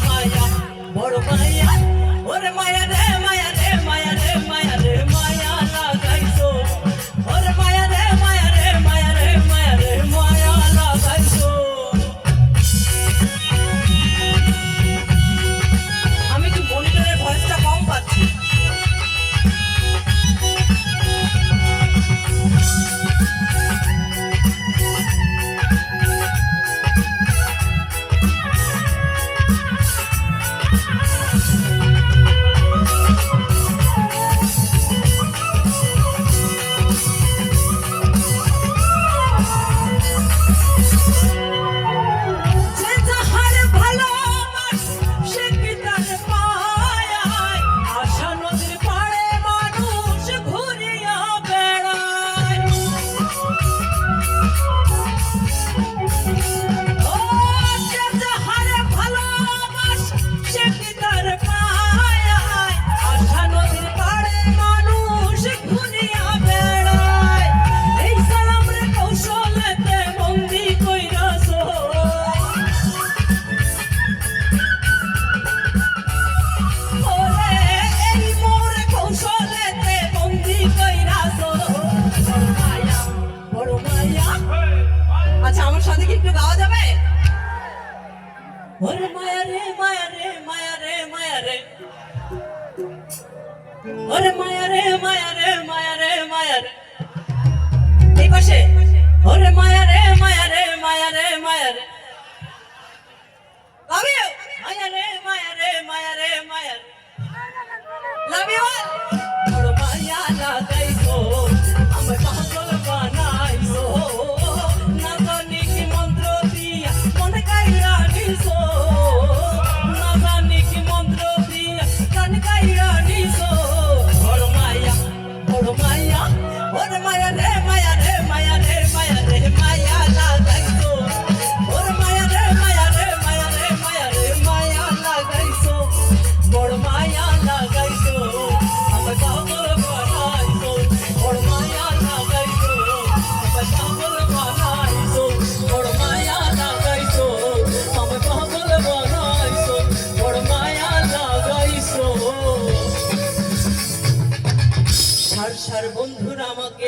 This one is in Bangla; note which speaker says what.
Speaker 1: মায়া বড় মায়া ওরে মায়া রে মায়া রে মায়া রে মায়া রে মায়া লাগাইছো ওরে মায়া রে মায়া রে মায়া রে মায়া রে মায়া লাগাইছো। আমি কি মনিটরের ভয়েসটা কম পাচ্ছি? আচ্ছা আমার সাথে কি একটু গাওয়া যাবে? ওরে মায়া রে মায়া রে মায়া রে মায়া রে ওরে মায়া রে মায়া রে মায়া রে মায়া রে এই পাশে ওরে মায়া রে মায়া রে মায়া রে মায়া রে লাভ ইউ মায়া রে মায়া রে মায়া রে মায়া রে লাভ ইউ বড় মায়া লাগাইছো আমার পাগল বানাইছো না জানি কি মন্ত্র দিয়া মনে কাইরা নিছো না জানি কি মন্ত্র দিয়া কান কাইরা নিছো বড় মায়া ওরে মায়া রে মায়া রে মায়া রে মায়া রে মায়া লাগাইছো ওরে মায়া রে মায়া রে মায়া রে মায়া রে মায়া লাগাইছো বড় মায়া লাগাইছো আমার পাগল বানাইছো বড় মায়া লাগাইছো আমার পাগল বানাইছো বড় মায়া লাগাইছো আমার পাগল বানাইছো বড় মায়া লাগাইছো। সার বন্ধুরা আমাকে